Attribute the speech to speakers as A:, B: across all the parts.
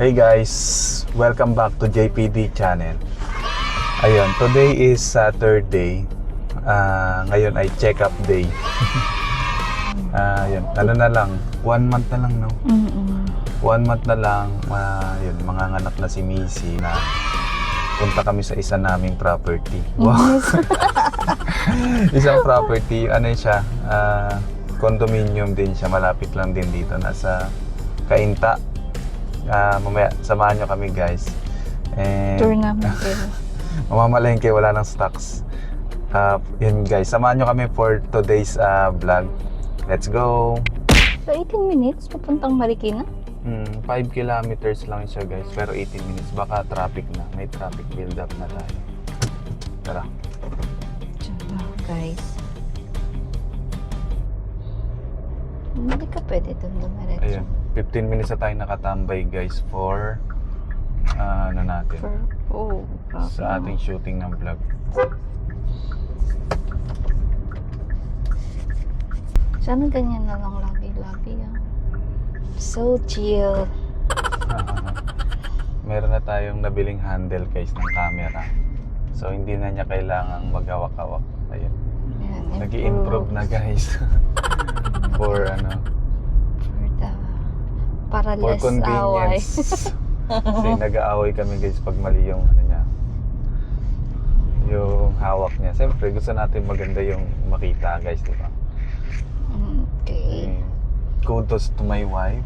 A: Hey guys, welcome back to JPD channel. Ayun, today is Saturday. Ngayon ay check-up day. Ayun, ano na lang, 1 month na lang, no? 1 month na lang, yun, manganganak na si Missy na punta kami sa isa naming property. Wow. Isang property, ano siya, condominium din siya, malapit lang din dito, nasa Cainta. Mamaya, samahan nyo kami guys. And
B: Tour naman kayo.
A: mamamalengke, wala ng stocks. Yun guys, samahan nyo kami for today's vlog. Let's go!
B: So 18 minutes, papuntang Marikina?
A: 5 kilometers lang siya guys, pero 18 minutes. Baka traffic na, may traffic build up na tayo. Tara.
B: Tsaka guys. Hindi ka pwede doon dumiretso.
A: Ayun, 15 minutes na tayo nakatambay guys for ano natin, sa ating shooting ng vlog.
B: Sana ganyan na lang lagi-lagi So chill.
A: Meron na tayong nabiling handle guys ng camera. So hindi na niya kailangang maghawak-hawak. Ayun. Nag-i-improve na guys. For ano?
B: Para
A: For
B: less away.
A: convenience. Kasi nag-aaway kami guys pag mali yung ano niya. Yung hawak niya. Siyempre gusto natin maganda yung makita guys, di ba?
B: Okay.
A: Kudos to my wife.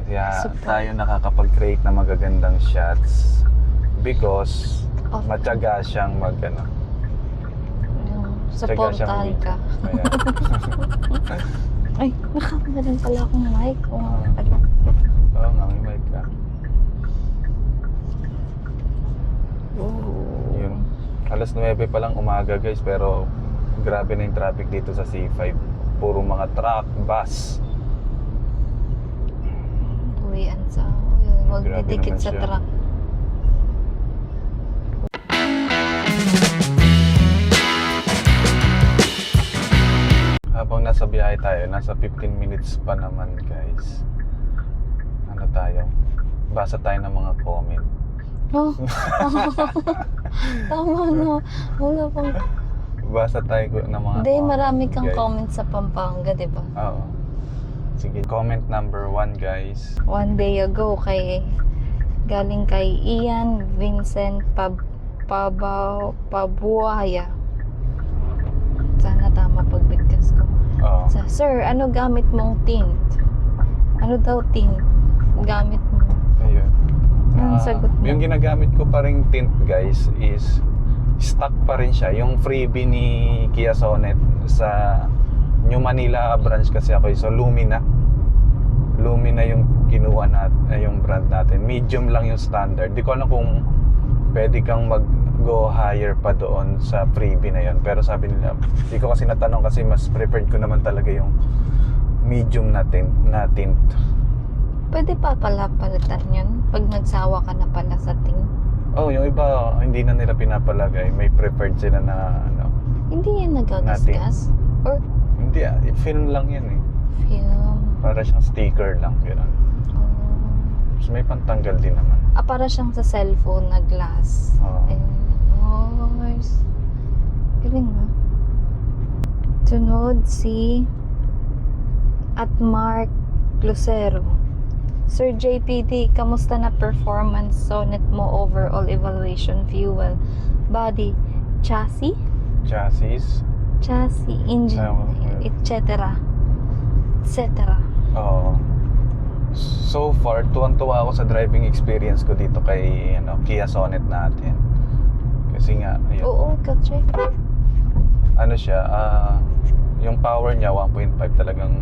A: Kaya
B: Super.
A: tayo nakakapag-create na magagandang shots because
B: Of-
A: matyaga siyang mag-ano.
B: Supportahan ka.
A: Ayan.
B: Ay, nakakamalan pala akong mic.
A: Oo nga, may mic ka. Yun. Alas 9 pa lang umaga guys, pero grabe na yung traffic dito sa C5. Puro mga truck, bus.
B: Uwian sa huwag
A: Grabe
B: didikit
A: naman
B: sa
A: siya.
B: truck.
A: Habang nasa biyahe tayo, nasa 15 minutes pa naman guys. Ano tayo? Basa tayo ng mga comment.
B: Oh, tama na. Wala pang...
A: Basa tayo ng mga
B: Hindi,
A: comment,
B: marami kang
A: guys.
B: comments sa Pampanga, di ba?
A: Oo. Sige, comment number 1 guys.
B: One day ago galing kay Ian Vincent Pabuaya. Sana tama pagbigkas ko.
A: Oo.
B: Sir, ano gamit mong tint? Ano daw tint gamit mo?
A: Ayun.
B: Yung sagot mo.
A: Yung ginagamit ko pa ring tint guys is stock pa rin siya. Yung freebie ni Kia Sonet sa New Manila branch kasi ako. So Lumina. Lumina yung kinuha yung brand natin. Medium lang yung standard. Di ko alam kung pwede kang mag-go higher pa doon sa freebie na yun. Pero sabi nila, di ko kasi natanong kasi mas preferred ko naman talaga yung medium na tint.
B: Pwede pa pala palitan yun pag nagsawa ka na pala sa tint.
A: Oh, yung iba hindi na nila pinapalagay. May preferred sila na ano.
B: Hindi yan nagagasgas? Or
A: Hindi film lang yan eh.
B: film?
A: Para siyang sticker lang, gano'n. So, may pantanggal din naman.
B: Para siyang sa cellphone na glass.
A: Oo.
B: Nice. Galing mo. Sunod si at Mark Lucero. Sir JPD, kamusta na performance Sonet mo overall evaluation, fuel, body, chassis, engine, etc.
A: Oo. So far, tuwang-tuwa ako sa driving experience ko dito kay Kia Sonet natin. Kasi nga, ayun.
B: Oo, ka-check.
A: Ano siya, yung power niya 1.5 talagang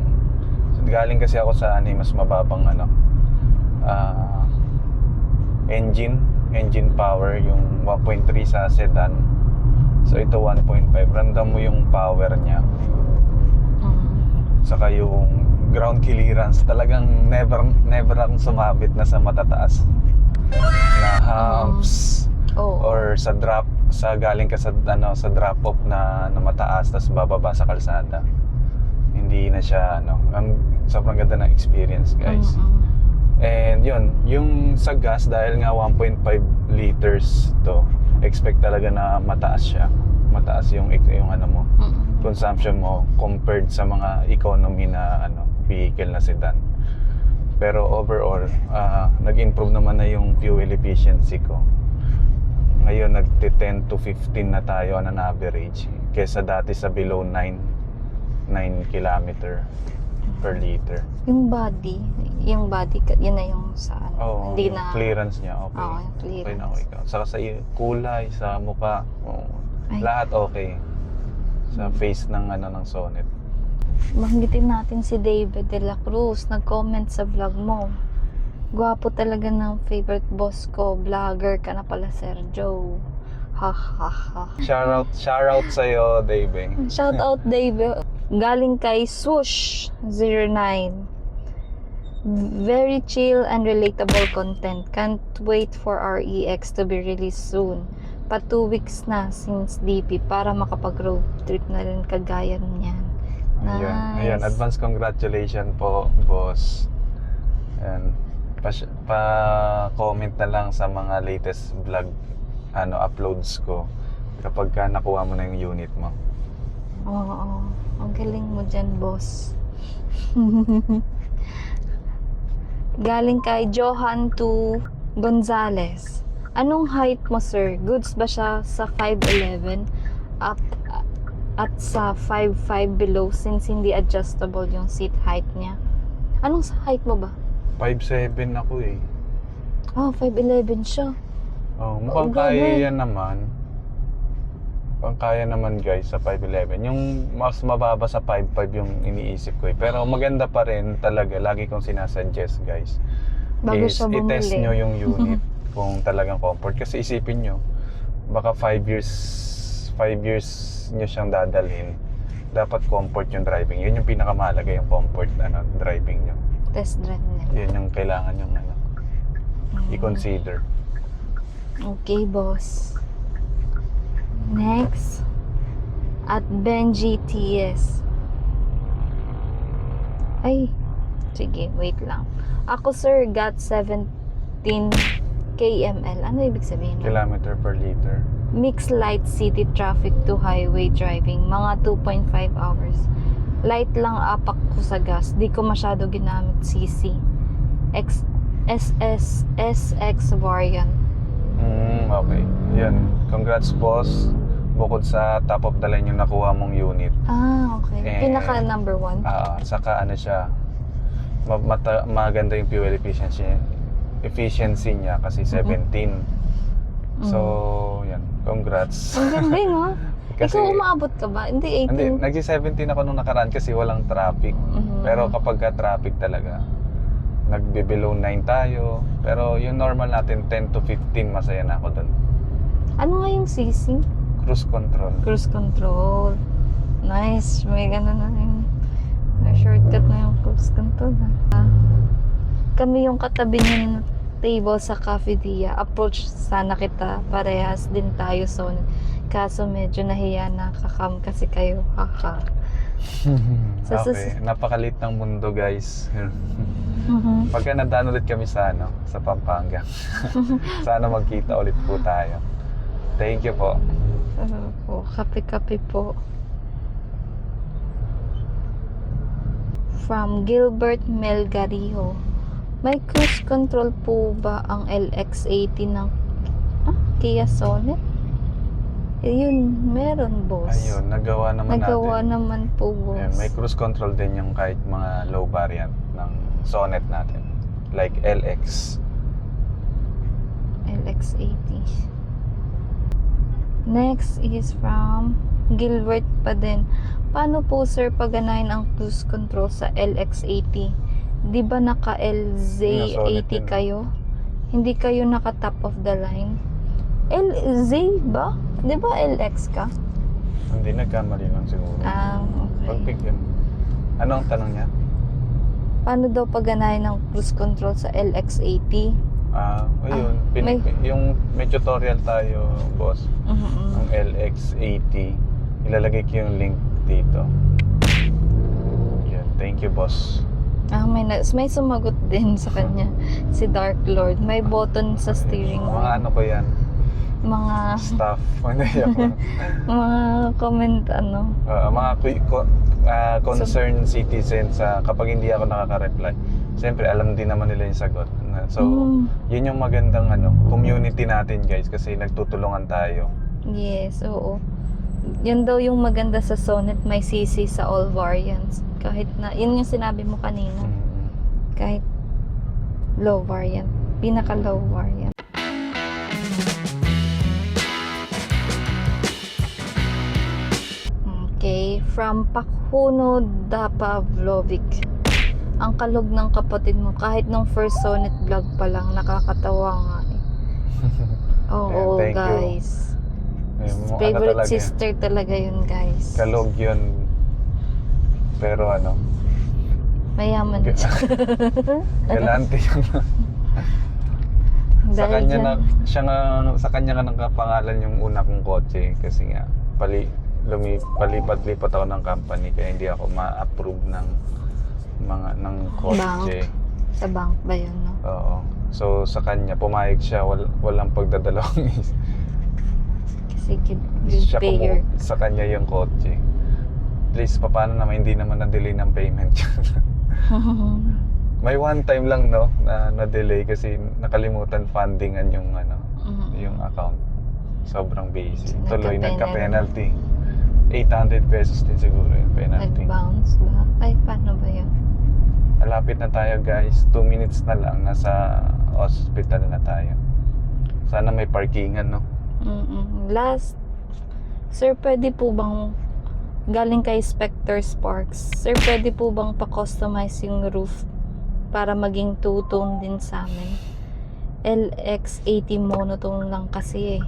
A: galing kasi ako sa mas mababang engine power, yung 1.3 sa sedan. So ito 1.5, ramdam mo yung power niya. Saka yung ground clearance, talagang never akong sumabit na sa matataas na humps. Or sa galing ka sa drop off na mataas tapos bababa sa kalsada. Hindi na siya sobrang ganda ng experience guys. And yun, yung sa gas, dahil nga 1.5 liters to, expect talaga na mataas siya. Mataas yung ano mo, consumption mo compared sa mga economy na vehicle na sedan. Pero overall, nag-improve naman na yung fuel efficiency ko. Ngayon nagte-10 to 15 na tayo on an average kesa dati sa below 9 kilometer per liter.
B: Yung body, yun na yung sa ano.
A: Oh,
B: hindi
A: yung
B: na
A: clearance niya, okay.
B: Oo, yung clearance.
A: Okay na okay ka. Saka sa kulay, sa mukha,
B: Ay.
A: lahat okay. Sa face ng ng Sonet.
B: Banggitin natin si David De La Cruz. Nag-comment sa vlog mo. Gwapo talaga ng favorite boss ko. Vlogger ka na pala, Sergio. Ha ha ha.
A: Shout out sa'yo, Dave.
B: Shout out, David. Galing kay Swoosh09. Very chill and relatable content. Can't wait for REX to be released soon. Pa 2 weeks na since DP para makapag-road trip na rin kagaya niyan. Nice.
A: Ayan, advance congratulations po, boss. And pa-comment na lang sa mga latest vlog uploads ko kapag ka nakuha mo na yung unit mo.
B: Oo. Ang galing mo dyan, boss. Galing kay Johan to Gonzales. Anong height mo, sir? Goods ba siya sa 5'11" up at sa 5'5" below since hindi adjustable yung seat height niya? Anong height mo ba?
A: 5'7" ako eh.
B: Oh, 5'11" siya.
A: Oh, mukhang kaya yan naman. Mukhang kaya naman guys sa 5'11". Yung mas mababa sa 5'5" yung iniisip ko eh. Pero maganda pa rin talaga. Lagi kong sinasuggest guys.
B: Bago
A: is
B: siya bumili.
A: i-test nyo yung unit kung talagang comfort. Kasi isipin nyo, baka 5 years nyo siyang dadalhin. Dapat comfort yung driving. Yun yung pinakamahalaga, yung comfort driving nyo.
B: Test drive niya.
A: Yun yung kailangan yung i-consider.
B: Okay, boss. Next, at Benji TS. Ay, sige, wait lang. Ako, sir, got 17 kml. Ano ibig sabihin?
A: Kilometer per liter.
B: Mixed light city traffic to highway driving. Mga 2.5 hours. Light lang apak ko sa gas. Di ko masyado ginamit CC. SX variant.
A: Okay. Yan. Congrats, boss. Bukod sa top of the line yung nakuha mong unit.
B: Ah, okay.
A: And,
B: Pinaka number 1.
A: Saka siya, maganda yung fuel efficiency niya kasi 17. So, yan. Congrats.
B: Ang galing, ha?
A: Kasi,
B: Ikaw umabot ka ba? Hindi, 18.
A: Hindi, nag-17 ako nung nakaraan kasi walang traffic.
B: Mhm.
A: Pero kapag ka traffic talaga, nagbe-below 9 tayo. Pero yung normal natin, 10 to 15, masaya na ako doon.
B: Ano nga yung CC?
A: Cruise control.
B: Cruise control. Nice. May gano'n na yung may shortcut na yung cruise control. Ha? Kami yung katabi niya ng table sa cafeteria. Approach sana kita. Parehas din tayo son. Kaso medyo nahiya na kakam kasi kayo. Haha.
A: Okay, napakalit ng mundo guys. Pagka nadaan ulit kami sa Pampanga. Sana magkita ulit po tayo. Thank you po.
B: Kape-kape po. From Gilbert Melgario. May cruise control po ba ang LX80 ng Kia Sonet? Yun, meron, boss.
A: Ayun, nagawa naman
B: naman po, boss.
A: Ayan, may cruise control din yung kahit mga low variant ng Sonet natin. Like LX.
B: LX80. Next is from Gilbert pa din. Paano po, sir, paganahin ang cruise control sa LX80? Di ba naka LZ80 kayo? Hindi kayo naka top of the line? LZ ba? Di ba LX ka?
A: Hindi, nagkamali lang siguro.
B: Okay.
A: Pag-pick yun. Anong tanong niya?
B: Paano daw paganahin ng cruise control sa LX80?
A: Ayun. May tutorial tayo, boss. Ang LX80. Ilalagay ko yung link dito. Yan. Thank you, boss.
B: May sumagot din sa kanya. Si Dark Lord. May button sa steering
A: Mga
B: wheel.
A: ano ko yan,
B: Mga,
A: staff. Hindi ako.
B: mga comment
A: Mga concerned citizens, kapag hindi ako nakaka-reply, siyempre alam din naman nila yung sagot. So, yun yung magandang community natin guys, kasi nagtutulungan tayo.
B: Yes, oo. Yun daw yung maganda sa Sonet, may CC sa all variants. Kahit na, yun yung sinabi mo kanina. Kahit low variant. Pinaka low variant. Okay, from Pakhuno Dapavlovic. Ang kalog ng kapatid mo, kahit nung first Sonet vlog pa lang, nakakatawa nga eh. Oo,
A: Thank you.
B: guys.
A: Ano
B: Favorite
A: talaga,
B: sister talaga yun, guys.
A: kalog yun. Pero
B: Mayaman siya.
A: galante yung sa
B: Dahil
A: kanya
B: dyan.
A: sa kanya nga nakapangalan yung una kong kotse, kasi nga palipat-lipat ako ng company, kaya hindi ako ma-approve ng kotse.
B: Sa bank ba yun, no?
A: Oo. So sa kanya pumayag siya, walang pagdadalawang isip.
B: Kasi good
A: Siya
B: payer.
A: sa kanya yung kotse. Please, paano naman hindi naman na-delay ng payment yun? May one time lang na na-delay kasi nakalimutan fundingan yung yung account. Sobrang busy. Tuloy nagka-penalty. 800 pesos din siguro yung penalty.
B: Nag-bounce ba? Ay, paano ba yun?
A: Malapit na tayo guys. 2 minutes na lang, nasa hospital na tayo. Sana may parkingan, no?
B: Last, sir, pwede po bang galing kay Spectre Sparks, sir, pwede po bang pa-customize yung roof para maging two-tone din sa amin? LX80 monotone lang kasi eh.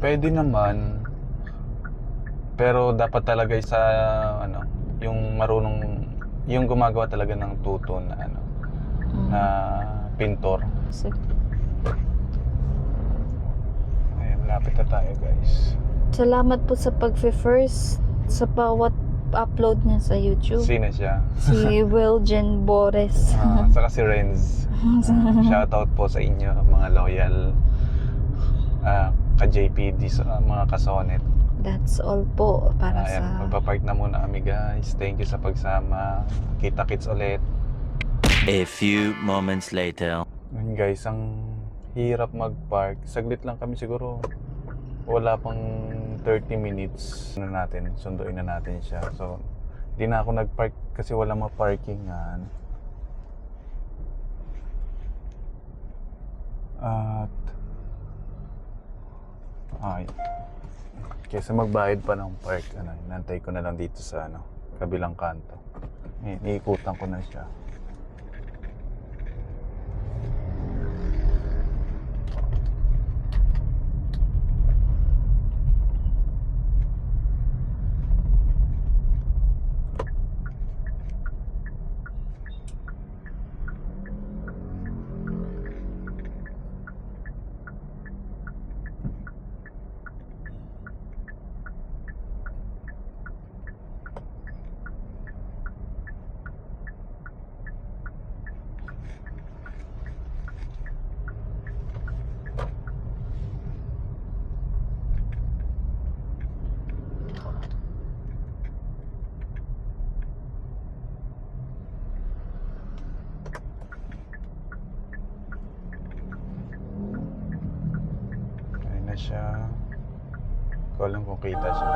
A: Pwede naman. Pero dapat talaga sa yung marunong, yung gumagawa talaga ng two-tone na na pintor.
B: So,
A: Ayun, lapit na tayo guys.
B: salamat po sa pag-first sa bawat upload niya sa YouTube.
A: Sino siya?
B: Si Wilgen Bores.
A: Saka si Renz. Shoutout po sa inyo mga loyal ka-JPD, mga kasonet.
B: That's all po para
A: Ayan,
B: sa...
A: magpapark na muna kami guys. Thank you sa pagsama. Kita-kits ulit.
C: A few moments later.
A: Yun guys, ang hirap mag-park. Saglit lang kami siguro. Wala pang 30 minutes na natin. Sunduin na natin siya. So, di na ako nag-park kasi wala ma-parkingan. At kaysa magbayad pa ng park, nantay ko na lang dito sa kabilang kanto. Iikutan ko na siya. Siya. Ko alam kung kita siya.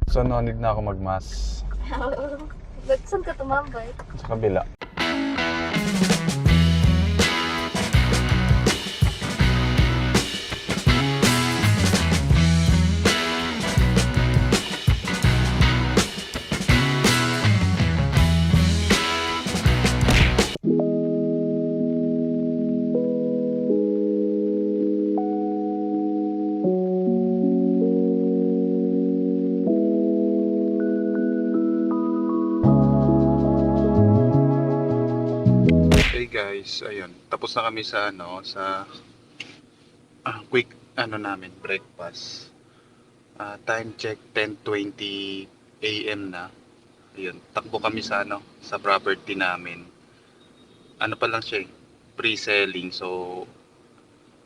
A: So no need na ako magmas.
B: Saan ka tumambay?
A: Sa kabila. guys, ayun. Tapos na kami sa quick namin breakfast. Time check 10:20 AM na. Ayun, takbo kami sa sa property namin. Ano pa lang siya, pre-selling. So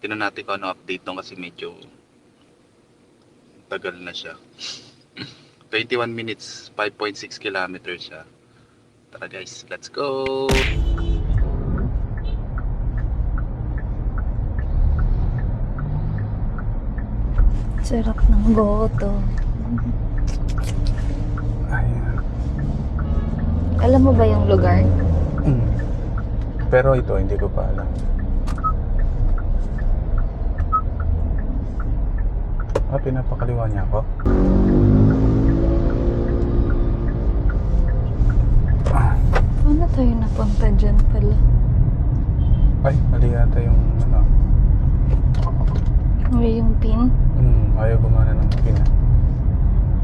A: tingnan natin kung ano update nung kasi medyo tagal na siya. 21 minutes, 5.6 kilometers siya. Tara guys, let's go!
B: Sarap ng goto.
A: Ayan.
B: Alam mo ba yung lugar?
A: Pero ito, hindi ko pa alam. Pinapakaliwa niya ako.
B: Paano tayo napunta dyan pala?
A: Ay, mali yata yung
B: May yung pin?
A: ayaw gumana ng pina.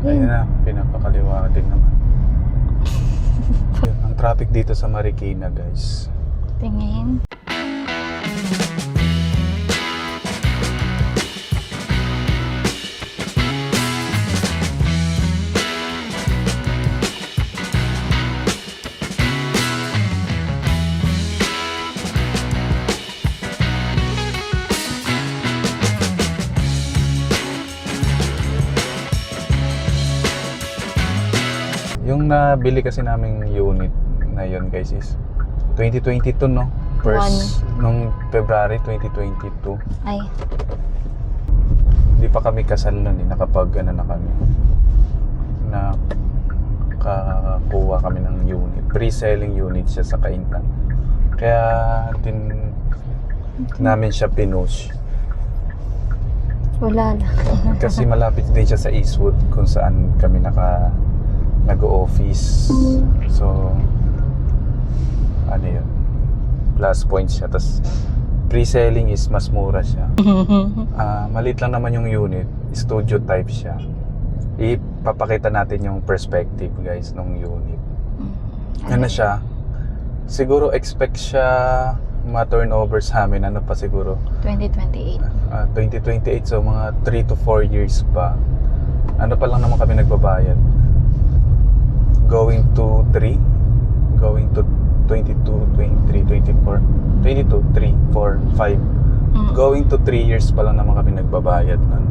A: Ayun na, pinapakaliwa din naman. Ang traffic dito sa Marikina, guys.
B: Tingin.
A: Yung nabili kasi naming unit na yun, guys, is 2022, no? Nung February 2022.
B: Ay,
A: Hindi pa kami kasal nun eh. Nakapag na kami. Nakakuha kami ng unit. Pre-selling unit siya sa Kainta. Kaya din namin siya pinush.
B: wala na.
A: Kasi malapit din siya sa Eastwood kung saan kami nag-office. So, ano yun? Plus points siya. Tapos, pre-selling is mas mura siya. Maliit lang naman yung unit. Studio type siya. Ipapakita natin yung perspective, guys, ng unit. Ano siya? Siguro expect siya ma-turnover sa amin. Ano pa siguro?
B: 2028.
A: 2028. So, mga 3 to 4 years pa. Ano pa lang naman kami nagbabayad? Going to 3, going to 22, 23, 24, 22, 3, 4, 5. Going to 3 years pa lang naman kami nagbabayad nun.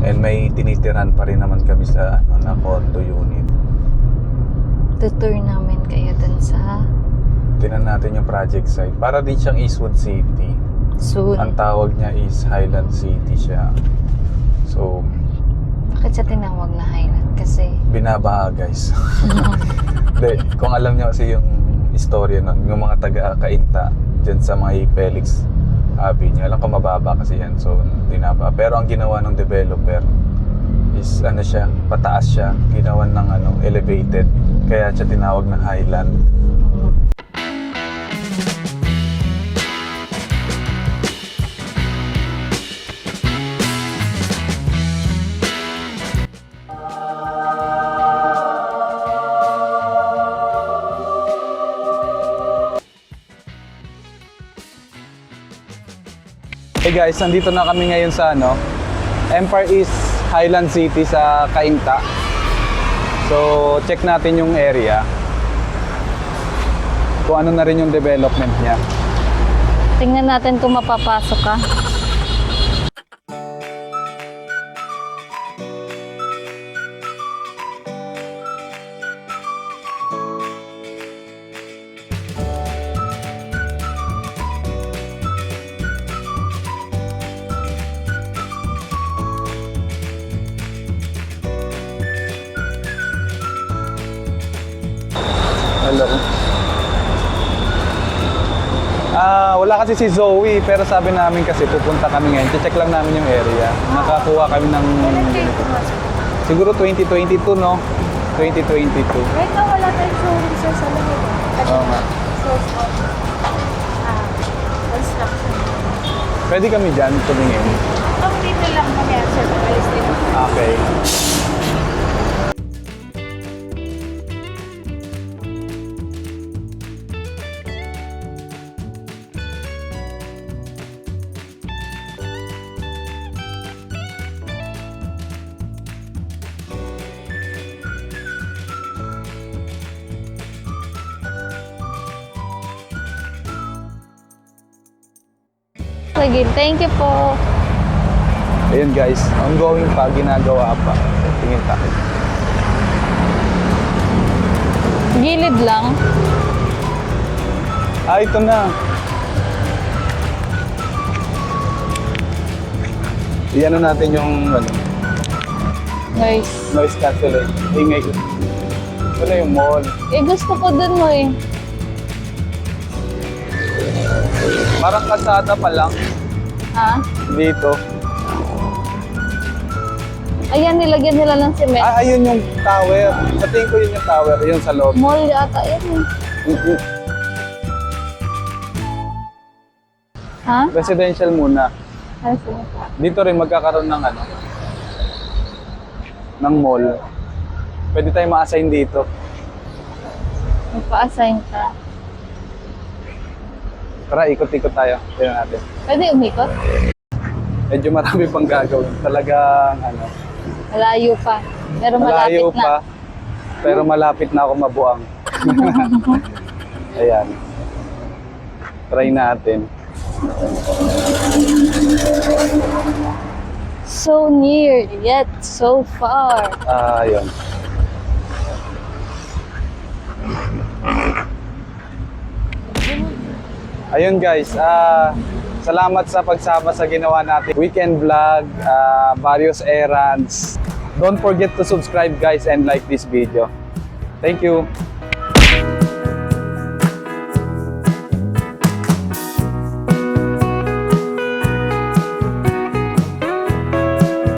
A: And may tinitiran pa rin naman kami sa na condo unit.
B: Tutour namin kayo dun sa
A: Tinan natin yung project site. Para din siyang Eastwood City.
B: soon.
A: Ang tawag niya is Highland City siya. So,
B: Bakit siya tinawag na Highland? Kasi
A: binabaha, guys. Hindi, kung alam niyo kasi yung istorya nun, yung mga taga-Kainta dyan sa mga Felix Avenue, alam ko mababa kasi yan, so dinaba. Pero ang ginawa ng developer is siya, pataas siya, ginawa ng elevated, kaya siya tinawag na Highland. Hey guys, nandito na kami ngayon sa Empire East Highland City sa Kainta. So, check natin yung area. Kung ano na rin yung development niya.
B: tingnan natin kung mapapasok ka.
A: Hello. Wala kasi si Zoe, pero sabi namin kasi pupunta kami ngayon. Check lang namin yung area. Nakakuha kami ng siguro 2022, no? 2022.
D: Right now, wala tayong showroom sir sa loob.
A: Oo nga.
D: Construction.
A: Pwede kami dyan tumingin.
D: Ang dito lang mamaya sir, pag-alis dito.
A: Okay.
B: sa gilid. Thank you po.
A: Ayun guys, ongoing pa, ginagawa pa. Tingin tayo.
B: Gilid lang.
A: Ah, ito na. Iyan na natin yung
B: Nice.
A: noise cancellation. Ingay. Ito na yung mall.
B: Eh, gusto ko dun mo eh.
A: Parang kasada pa lang
B: Ha?
A: dito.
B: Ayan, nilagyan nila ng cement.
A: Ah, ayun yung tower. Sa tingin ko yun yung tower. Yun sa loob.
B: Mall yata yun eh. Ha?
A: Residential muna.
B: Ano sila?
A: Dito rin magkakaroon ng ng mall. Pwede tayo ma-assign dito.
B: Magpa-assign ka.
A: Tara, ikot-ikot tayo. Tignan natin.
B: Pwede umikot?
A: Medyo marami pang gagawin. Talagang
B: Malayo pa. Pero
A: malayo
B: malapit na.
A: pa. Pero malapit na ako mabuang. Ayan. Try natin.
B: So near, yet so far.
A: Ayun. Ayun guys, salamat sa pagsama sa ginawa natin weekend vlog, various errands. Don't forget to subscribe guys and like this video. Thank you.